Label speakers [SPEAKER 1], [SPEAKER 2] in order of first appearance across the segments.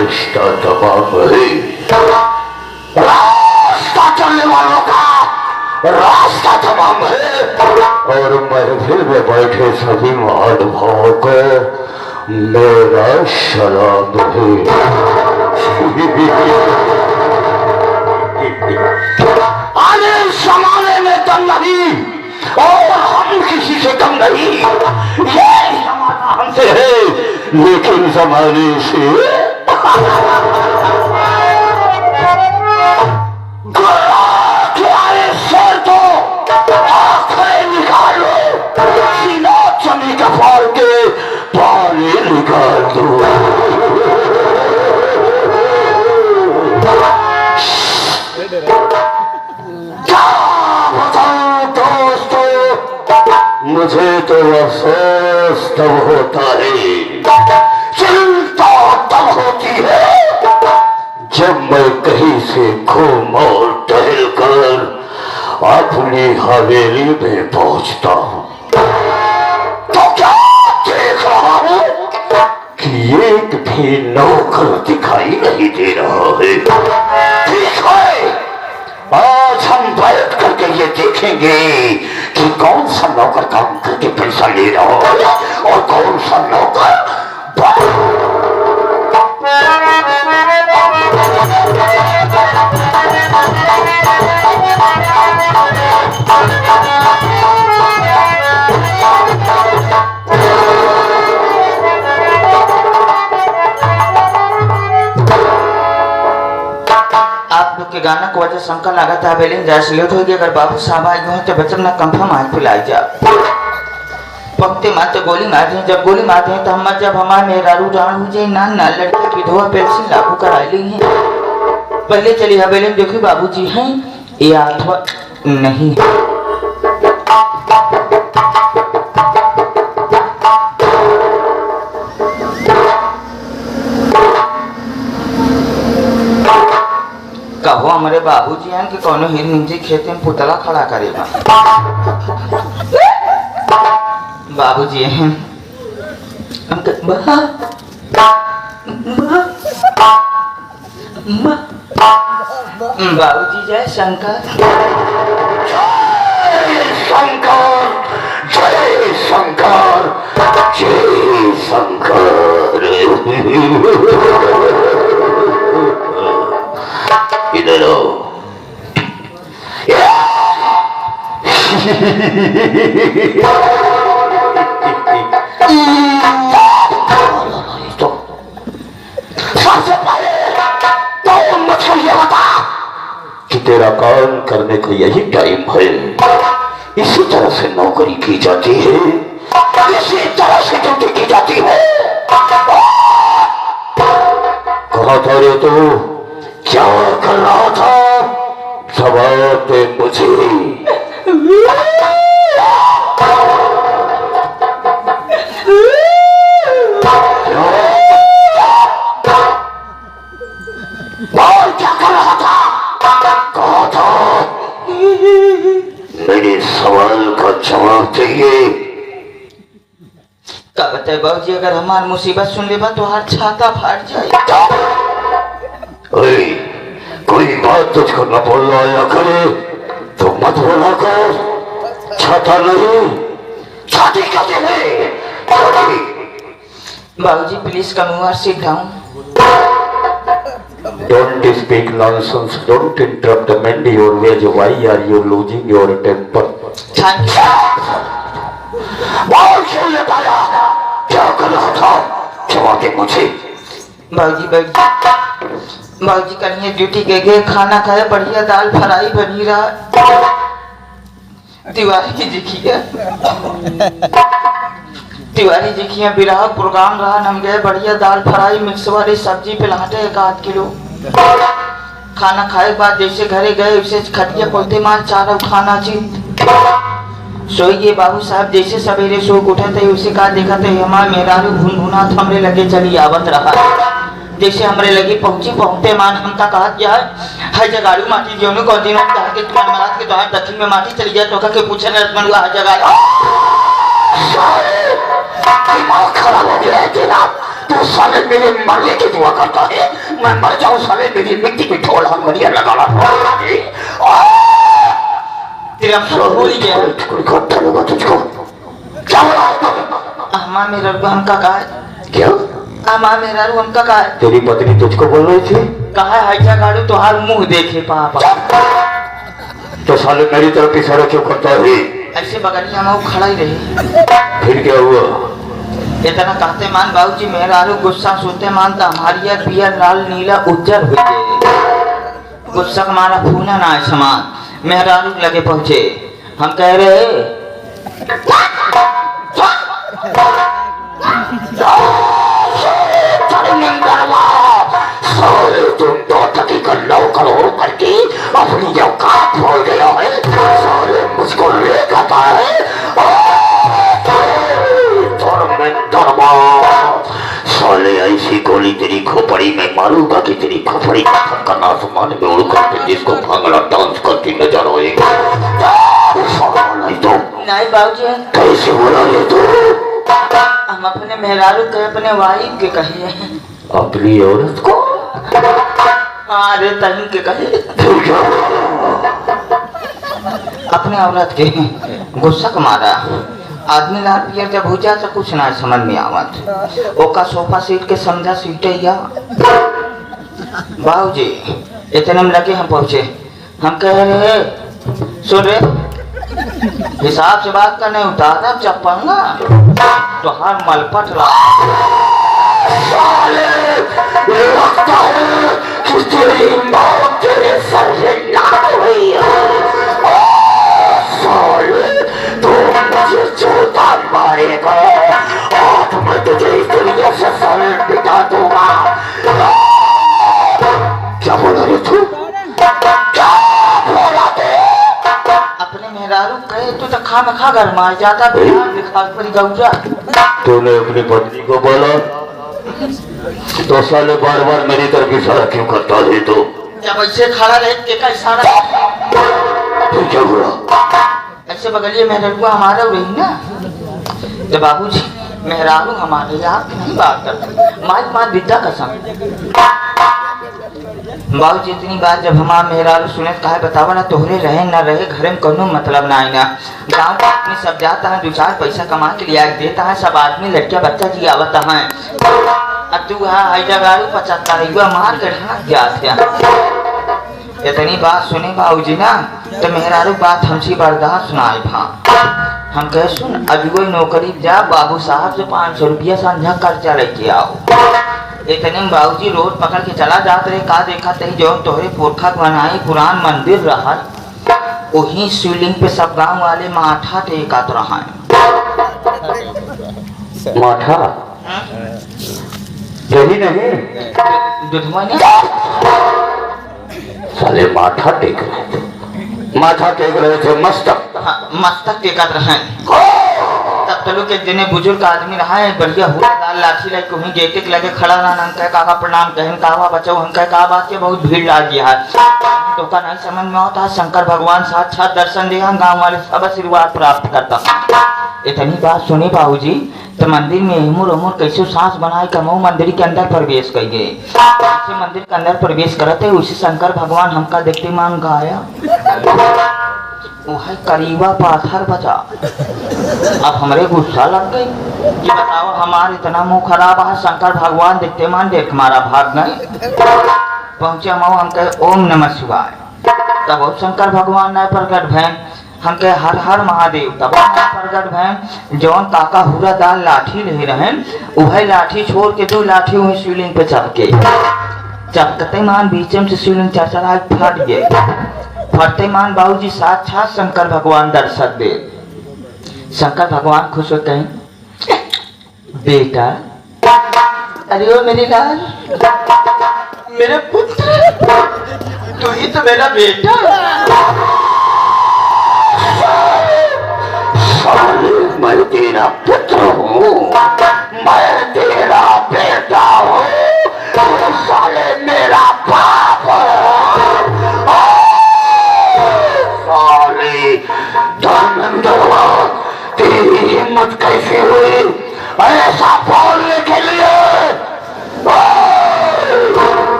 [SPEAKER 1] रास्ता तमाम है। रास्ता चलने वालों का रास्ता तमाम है। और महफिल में बैठे सभी महानुभावों को मेरा सलाम है। आने जमाने में दम नहीं और हम किसी से कम नहीं। ये जमाना हमसे है लेकिन जमाने से सर तो आंखें निकालो, सीना चमी का फाड़ के पानी निकाल दो। क्या बताऊं दोस्तों, मुझे तो अफसोस तब होता है, चिंता तब होती है जब मैं कहीं से घूम और टहल कर अपनी हवेली में पहुंचता हूं तो क्या देख रहा हूं कि एक भी नौकर दिखाई नहीं दे रहा है। ठीक है, आज हम बैठ करके ये देखेंगे कि कौन सा नौकर काम करके पैसा ले रहा है और कौन सा नौकर
[SPEAKER 2] के गाना को वजह शंका लगा था बेलिन जैसे लेट हो गया। अगर बाबू साहब आए हो तो बच्चन ना कंफर्म आज पिलाई जा पकते मारते गोली मारते हैं। जब गोली मारते हैं तो हम जब हमारे मेहरारू जान हो जाए ना ना लड़के विधवा पेंशन लागू करा ली है। पहले चली हवेली देखी बाबूजी हैं या अथवा नहीं। कहो हमारे बाबूजी हैं कि कौन हिरन जी खेते में पुतला खड़ा करेगा। बाबूजी हैं बाबूजी जय शंकर।
[SPEAKER 1] शंकर जय शंकर जय शंकर। इधर सबसे पहले तो मुझे ये बता कि तेरा काम करने का यही टाइम है। इसी तरह से नौकरी की जाती है, इसी तरह से ड्यूटी की जाती है। कहा था रे तू क्या कर रहा था? जवाब दे मुझे। और क्या कर रहा था? कहा था मेरे सवाल का जवाब चाहिए।
[SPEAKER 2] क्या बताए बाबूजी, अगर हमारी मुसीबत सुन ले तो हर छाता फाट जाए।
[SPEAKER 1] कोई बात तुझको न बोलना या करे तो मत बोला कर। छाता नहीं छाती कहते हैं।
[SPEAKER 2] बाबूजी please come you are sit down.
[SPEAKER 1] Don't speak nonsense. Don't interrupt the man your ways. Why are you losing your temper? बोल क्यों ले पाया? क्या कर रहा था? जवाब दे मुझे।
[SPEAKER 2] बाबूजी कल ड्यूटी के गए, खाना खाए, बढ़िया दाल फ्राई बनी रहा। तिवारी जी की बिरहा प्रोग्राम रहा, हम गए बढ़िया दाल फ्राई मिक्स वाली सब्जी पिलाते 1 किलो। खाना खाए बाद जैसे घरे गए उसे खटिया पलते मान चारा खाना चीज सोइए। बाबू साहब जैसे सवेरे सो उठे थे उसे कहा देखा थे हमारे मेहरारू भुनभुना हमरे लगे चली आवत रहा। जैसे हमरे लगी पहुंचते मान हमका कहा जाए हर जगाड़ू माटी जीवन को दिन कहा कि तुम्हारे महाराज के द्वार दक्षिण में माटी चली जाए तो के पूछे न हर जगह
[SPEAKER 1] दिमाग खराब हो गया है तेरा। तू साले मेरे मरने की दुआ करता है, मैं मर जाऊं साले, मेरी मिट्टी में थोड़ा मरिया लगाना
[SPEAKER 2] तेरा भूल गया
[SPEAKER 1] लगा तुझको। क्या
[SPEAKER 2] अम्मा मेरा हम का है
[SPEAKER 1] क्या?
[SPEAKER 2] अम्मा मेरा हम का है
[SPEAKER 1] तेरी पत्नी तुझको बोल रही थी
[SPEAKER 2] कहा है क्या गाड़ू तुहार मुंह देखे पापा।
[SPEAKER 1] तो साले मेरी तरफ इशारा क्यों करता है?
[SPEAKER 2] ऐसे बगलिया में खड़ा ही रही।
[SPEAKER 1] फिर क्या हुआ?
[SPEAKER 2] इतना कहते मान बाबूजी मेरा गुस्सा सोते मानता हमारी यार पियर लाल नीला उज्जर हुई है। गुस्सा हमारा भूना ना है समान। मेहरा लगे पहुंचे, हम कह रहे
[SPEAKER 1] तुम तो तकी कर लो करो करके अपनी औकात भूल गया है। साले मुझको लेकर है साले, ऐसी गोली तेरी खोपड़ी में मारूंगा कि तेरी खोपड़ी खत्म करना आसमान में उड़कर जिसको भांगड़ा डांस करती नजर आएगी।
[SPEAKER 2] नहीं बाबूजी
[SPEAKER 1] कैसे बोला ये तू?
[SPEAKER 2] हम अपने मेहरारू के अपने वाइफ के कहिए।
[SPEAKER 1] अपनी औरत को?
[SPEAKER 2] अरे तही के कहे अपने औरत के गुस्सा का मारा आदमी लाल पियर जब हो जा तो कुछ ना समझ में आवत। ओका सोफा सीट के समझा सीटे या बाबूजी इतने में लगे हम पहुंचे। हम कह रहे सुन रे हिसाब से बात करने उतारा चप्पल ना तो हर मलपट ला
[SPEAKER 1] लगता है कि तेरी मौत तेरे सर से लाद हुई है। साले तू मुझे चोटा मारेगा और मैं तुझे इस दुनिया से साले बिता दूंगा। क्या बोला रे तू? क्या बोला तू?
[SPEAKER 2] अपने मेहरारू कहे तो खा में खा घर मार जाता दिखा पड़ी गौरा।
[SPEAKER 1] तूने अपनी पत्नी को बोला तो साले बार बार मेरी तरफ इशारा क्यों करता है? तो
[SPEAKER 2] जब ऐसे खड़ा रहे के का इशारा
[SPEAKER 1] तो क्या हुआ?
[SPEAKER 2] ऐसे बगलिए मेहरारू हमारा रही ना तो बाबूजी मेहरारू हमारे आप नहीं बात करते माँ माँ विद्या कसम। बाबूजी इतनी बात जब हमारा मेहरारू सुने कहा बतावा ना तोहरे रहे न रहे घर में कोनो मतलब ना आई ना। गाँव का आदमी सब जाता है 2-4 पैसा कमा के लिया देता है सब आदमी लड़किया बच्चा जी आवता है अब तू गाड़ू 75 मार के ढाक जाते। इतनी बात सुने बाबूजी ना तो मेहरारू बात हमसे बर्दाश्त सुनाए भा। हम कहे सुन अभी कोई नौकरी जा बाबू साहब से 500 रुपया संझा खर्चा लेके आओ। इतने में बाबूजी रोड पकड़ के चला जाते रहे का देखा तही जो तोहरे पुरखा बनाई पुरान मंदिर रहा वही शिवलिंग पे सब गांव वाले माथा टेकत रहा
[SPEAKER 1] माथा यही नहीं
[SPEAKER 2] दुधवा ने
[SPEAKER 1] साले माथा टेक रहे थे, माथा टेक रहे थे मस्तक।
[SPEAKER 2] हाँ, मस्तक टेकत रहे। तब तलु के जिन्हें बुजुर्ग आदमी रहा है बढ़िया हुआ दाल लाठी लाइक कहीं गेटे के लगे खड़ा रहा अंक काका प्रणाम कहन कावा बचाओ अंक का बात के बहुत भीड़ लाग गया है तो का नहीं समझ में आता शंकर भगवान साक्षात दर्शन दिया गांव वाले सब आशीर्वाद प्राप्त करता। इतनी बात सुनी बाबूजी तो मंदिर में हिमुर उमुर कैसे सांस बनाए कमो मंदिर के अंदर प्रवेश कर गए। जैसे मंदिर के अंदर प्रवेश करते उसी शंकर भगवान हमका देखते मान गाया वह करीबा पाथर बचा। अब हमारे गुस्सा लग गई कि बताओ हमारे इतना मुंह खराब है शंकर भगवान देखते मान देख हमारा भाग गए। पहुंचे हम कहे ओम नमः शिवाय तब शंकर भगवान न प्रकट भैन हम कहे हर हर महादेव तब प्रकट भैन जौन काका हुरा दाल लाठी ले रहे वह लाठी छोड़ के 2 लाठी हुए शिवलिंग पे चपके चपकते मान बीचम से शिवलिंग चरचरा फट गए। फटते मान बाबूजी साक्षात शंकर भगवान दर्शक दे। शंकर भगवान खुश होते हैं बेटा अरे ओ मेरी लाल मेरे पुत्र तू ही तो मेरा बेटा।
[SPEAKER 1] मैं तेरा पुत्र हूँ, मैं तेरा बेटा हूँ, साले मेरा बाप साले धर्मेंद्र तेरी हिम्मत कैसे हुई ऐसा बोलने के लिए?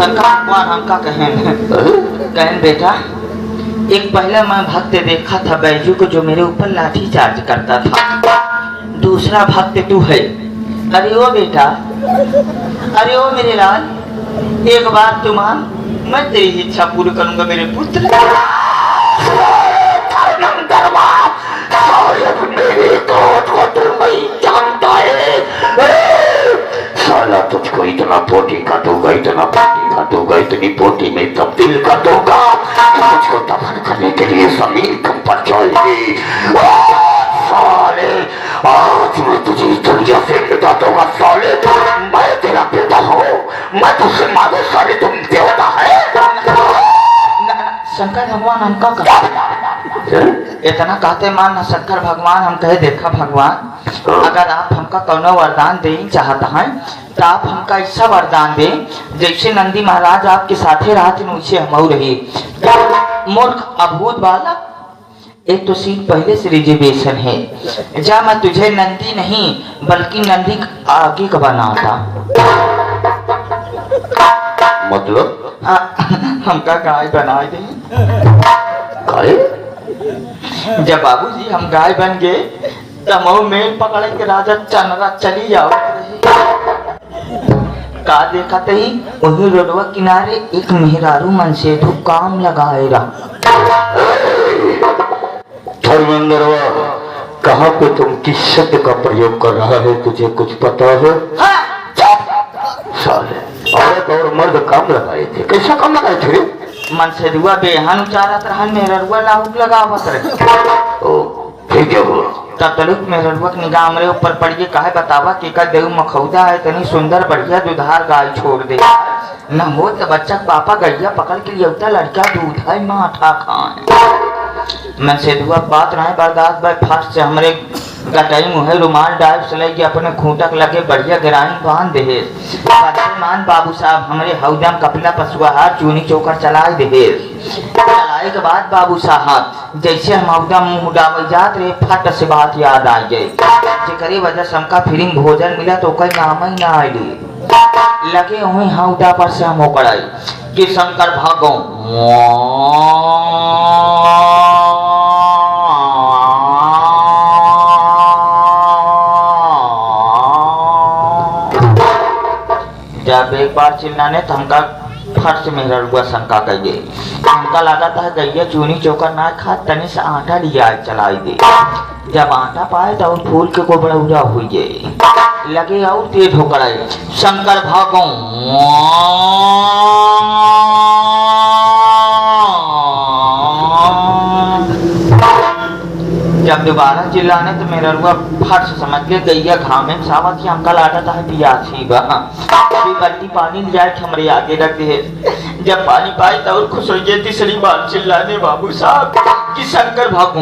[SPEAKER 2] सरकार भगवान हमका कहन बेटा, एक पहले मैं भक्त देखा था बैजू को जो मेरे ऊपर लाठी चार्ज करता था, दूसरा भक्त तू है। अरे ओ बेटा, अरे ओ मेरे लाल, एक बार तू मान, मैं तेरी इच्छा पूरी करूंगा मेरे पुत्र।
[SPEAKER 1] साला तुझको इतना पोटी काटूंगा, इतना पोटी काटूंगा, इतनी पोटी में तब्दील कर दूंगा, तुझको दफन करने के लिए जमीन कम पड़ जाएगी। साले, आज मैं तुझे इस दुनिया से मिटा दूंगा साले। मैं तेरा बेटा हूँ, मैं तुझसे मांगू साले, तुम देवता है।
[SPEAKER 2] शंकर भगवान हमका इतना कहते मान ना शंकर भगवान, हम कहे देखा भगवान, अगर आप हमका कौनो वरदान देना चाहता हैं तो आप हमका ऐसा वरदान दें जैसे नंदी महाराज आपके साथे रात में वैसे हम रही। मूर्ख अभूत बालक, एक तो सीट पहले से रिजर्वेशन है, जा मैं तुझे नंदी नहीं बल्कि नंदी आगे का बनाता।
[SPEAKER 1] मतलब
[SPEAKER 2] हमका गाय बना दे।
[SPEAKER 1] गाय?
[SPEAKER 2] जब बाबूजी हम गाय बन गए तब मेल पकड़ के राजा चनरा चली जाओ। का देखा तही वही रोडवा किनारे एक मेहरारू मन से धूप काम लगाए रहा।
[SPEAKER 1] धर्मेंद्रवा, कहाँ पे तुम किस शब्द का प्रयोग कर रहा है, तुझे कुछ पता है?
[SPEAKER 2] हाँ।
[SPEAKER 1] साले, औरत और मर्द काम लगाए थे, कैसा काम लगाए थे?
[SPEAKER 2] मन से दुआ बेहन उचारत रहा, मेहरुआ लाउक लगावत रहे।
[SPEAKER 1] ओ, ठीक है वो।
[SPEAKER 2] तब तलुक मेहरुआ की निगाह मेरे ऊपर पड़ गई, काहे बतावा कि का देव मखौदा है, इतनी सुंदर बढ़िया दुधार गाय छोड़ दे न हो तो बच्चा पापा गैया पकड़ के लिए उठा, लड़का दूध है माठा खाए। मैं से दुआ बात रहे बर्दाश्त भाई फास्ट से हमरे गटाई मुहे रुमाल डाल सलाई के अपने खूंटक लगे बढ़िया गिरानी बांध दे। मान बाबू साहब हमरे हौदम कपिला पशुआहार चूनी चोकर चलाए दे। चलाए के बाद बाबू साहब जैसे हम हौदम मुंह डाल जात रहे, फट से बात याद आ गई, जेकरे वजह से हमका फिरिंग भोजन मिला तो कोई नाम ही ना आईली। लगे वही हौदा पर से हम ओकड़ाई कि शंकर भागो जब एक बार चिल्लाने तो हमका फट से मेरा रुआ शंका कर गई। हमका लगा था गैया चूनी चोकर ना खा, तनी से आटा लिया चलाई दे। जब आटा पाए तो फूल के को बड़ा उड़ा हुई गए, लगे और तेज होकर आए शंकर भागो। जब दोबारा चिल्लाने तो मेरा रुआ फट से समझ गया गैया घामे में सावा की हमका लाटा था पियासी बा। बल्टी पानी ले जाए हमारे आगे रख दे। जब पानी पाए तो और खुश हो गए, तीसरी बार चिल्लाने बाबू साहब कि शंकर भागो।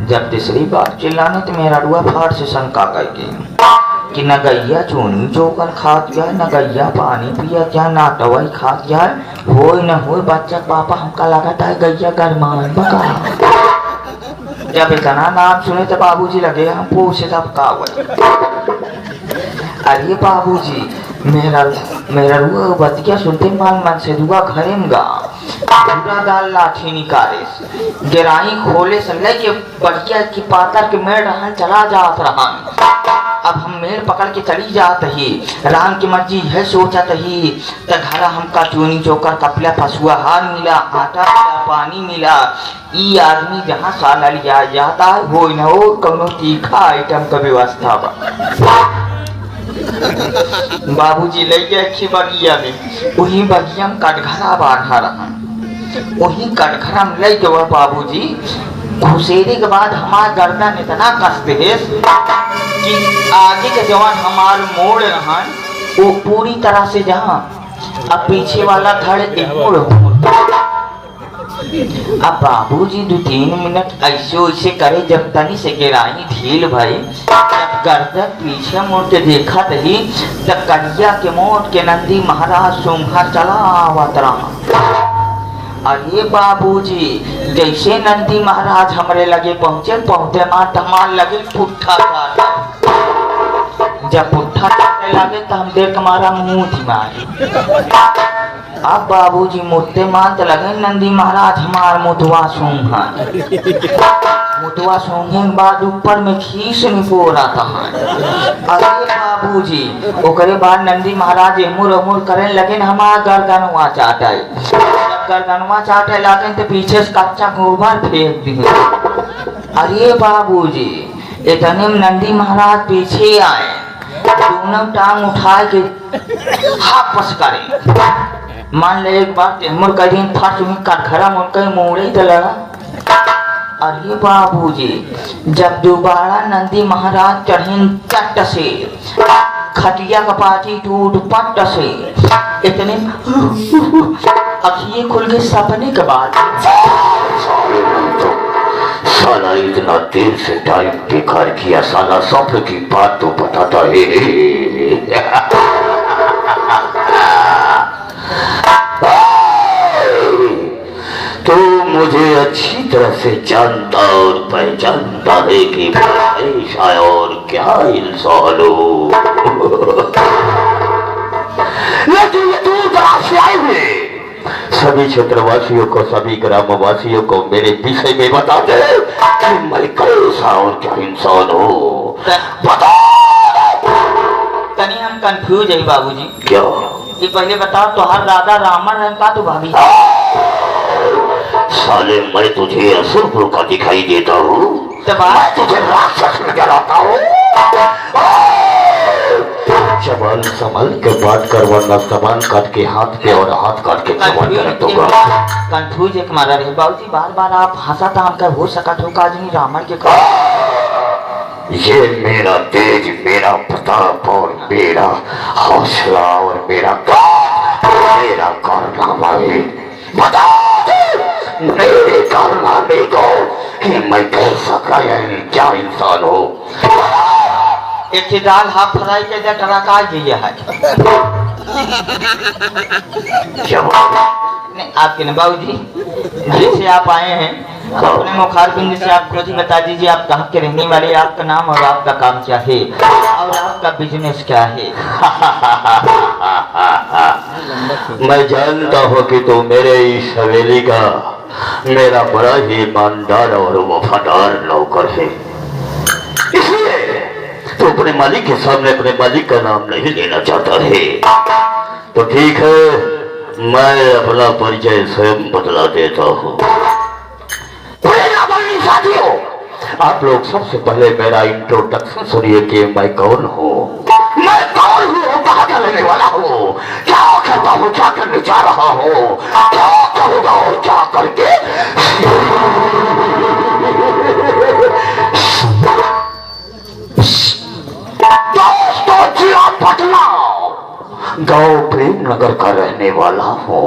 [SPEAKER 2] जब तीसरी बार चिल्लाने तो मेरा रुआ फाट से शंका कर गई कि न गैया चूनी चोकर खा गया, न गैया पानी पिया क्या, ना दवाई खा गया, हो न हो बच्चा पापा हमका लगा था गैया गरमान बका। जब इतना नाम सुने तो बाबूजी लगे हम पूछे तब का हुआ। अरे बाबूजी मेरा रुआ बतिया सुनते मान मन से दुआ घरे में गा पूरा दाल लाठी निकाले गिराई खोले से लेके बढ़िया की पातर के मेड़ रहन चला जात रहा। अब हम मेल पकड़ के चली जात ही, राम की मर्जी है सोचत ही तो घर हमका चूनी चोकर कपला पशुआहार मिला, आटा मिला, पानी मिला। ई आदमी जहाँ साला लिया जाता है वो न हो कौनो तीखा आइटम का व्यवस्था बा। बाबूजी ले गए खी बगिया में, वही बगिया में कटघरा बांधा रहा, वही कटघरा में ले गए बाबूजी। घुसेरे के बाद हमार गर्दन इतना कसते है कि आगे के जवान हमार मोड़ रहन वो पूरी तरह से जहाँ अब पीछे वाला धड़ एक मोड़। अब बाबूजी 2-3 मिनट ऐसे वैसे करे, जब तनी से गिराई ढील भई, जब गर्दन पीछे मुड़ के देखा ही तब करिया के मोड़ के नंदी महाराज सुम्हा चला आवत रहा। अरे बाबूजी, जैसे नंदी महाराज हमारे लगे पहुंचे मार धमाल लगे पुट्ठा काटे। जब पुट्ठा काटने लगे तो हम देख हमारा मुंह थी मारे। अब बाबूजी मुद्दे मारते लगे नंदी महाराज हमार मुतवा सूंघे के बाद ऊपर में खीस निपो रहा था। अरे बाबूजी, ओकरे बाद नंदी महाराज एमुर करे लगे हमारा गर्दनवा चाटे। गर्दनवा चाटे लगे तो पीछे से कच्चा गोबर फेंक दिए। अरे बाबूजी, इतने में नंदी महाराज पीछे आए, दोनों टांग उठा के हापस करे। मान ले एक बार तेमुर का दिन फट में कटखरा मुनके मोड़े तो लगा। अरे बाबूजी, जब दोबारा नंदी महाराज चढ़े चट से, खटिया का पाटी टूट पट से, इतने अखिए खुल गए सपने के बाद।
[SPEAKER 1] साला इतना देर से टाइम बेकार किया, साला सपने की बात तो बताता है। तो मुझे अच्छी तरह से जानता और पहचानता है कि ऐसा और क्या इंसान हो। लेकिन ये दूर दराज से आए हुए सभी क्षेत्रवासियों को, सभी ग्रामवासियों को मेरे विषय में बता दे कि मैं कैसा और क्या इंसान हो। बता।
[SPEAKER 2] तनी हम कंफ्यूज है बाबूजी।
[SPEAKER 1] क्या?
[SPEAKER 2] ये पहले बताओ, तो हर राधा रावण रंग का तो भाभी।
[SPEAKER 1] साले, मैं तुझे असुर का दिखाई देता हूँ,
[SPEAKER 2] मैं
[SPEAKER 1] तुझे राक्षस नजर आता हूँ। जबान संभल के बात कर, वरना सामान काट के हाथ पे और हाथ काट के जबान कर दूंगा।
[SPEAKER 2] कंफ्यूज एक मारा रहे बाबूजी, बार आप हंसा था हमका हो सका तो काजनी रावण के कर।
[SPEAKER 1] ये मेरा तेज, मेरा प्रताप और मेरा हौसला और मेरा कारनामा है। बता मेरे कारनामे को कि मैं कैसा क्या इंसान हो।
[SPEAKER 2] एक दाल हाफ फ्राई के टराका दिया है। नहीं आपके न बाबूजी, जैसे आप आए हैं अपने मुखारबिंद से आप खुद ही बता दीजिए, आप कहाँ के रहने वाले, आपका नाम और आपका काम क्या है और आपका बिजनेस क्या है।
[SPEAKER 1] मैं जानता हूँ कि तू मेरे इस हवेली का मेरा बड़ा ही ईमानदार और वफादार नौकर है, इसलिए तो अपने मालिक के सामने अपने मालिक का नाम नहीं लेना चाहता है। तो ठीक है, मैं अपना परिचय स्वयं बदला देता हूँ। साथियों, आप लोग सबसे पहले मेरा इंट्रोडक्शन सुनिए कि मैं कौन हूँ। मैं कौन हूँ, कहाँ का रहने वाला हूँ, क्या करता हूँ, क्या करने जा रहा हूँ, क्या करूँगा और क्या करके। दोस्तों, जिला पटना गांव प्रेम नगर का रहने वाला हूँ।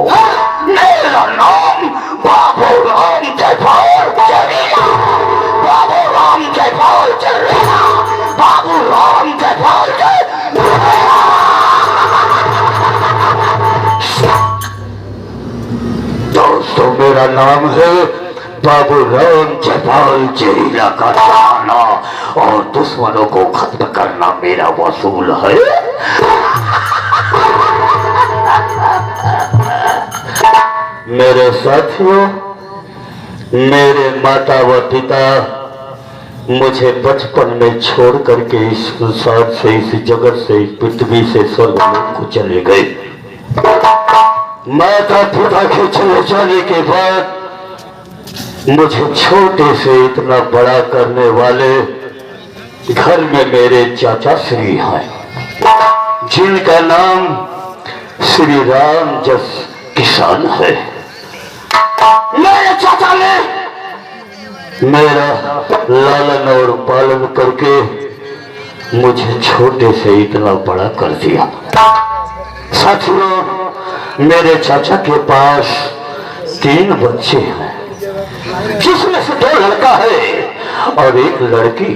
[SPEAKER 1] मेरा नाम बाबू राम जयपाल चरेला, बाबू राम जयपाल चरेला, बाबू राम जयपाल चरेला। दोस्तों, मेरा नाम है बाबू राम जयपाल चरेला का जमाना और दुश्मनों को खत्म करना मेरा वसूल है। मेरे साथियों, मेरे माता व पिता मुझे बचपन में छोड़ करके इस संसार से, इस जगत से, इस पृथ्वी से स्वर्गलोक को चले गए। माता पिता के चले जाने के बाद मुझे छोटे से इतना बड़ा करने वाले घर में मेरे चाचा श्री हैं, जिनका नाम श्री राम जस किसान है। मेरे चाचा ने मेरा लालन और पालन करके मुझे छोटे से इतना बड़ा कर दिया। साथियों, मेरे चाचा के पास 3 बच्चे हैं, जिसमें से 2 लड़का है और 1 लड़की।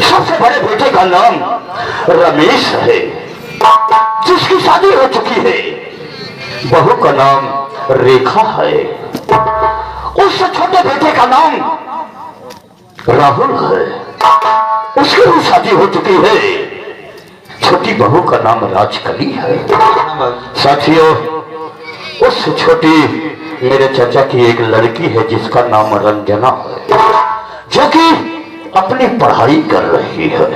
[SPEAKER 1] सबसे बड़े बेटे का नाम रमेश है, जिसकी शादी हो चुकी है। बहू का नाम रेखा है। उस छोटे बेटे का नाम राहुल है, उसकी भी शादी हो चुकी है। छोटी बहू का नाम राजकली है। साथियों, उस छोटी मेरे चाचा की एक लड़की है जिसका नाम रंजना है, जो कि अपनी पढ़ाई कर रही है।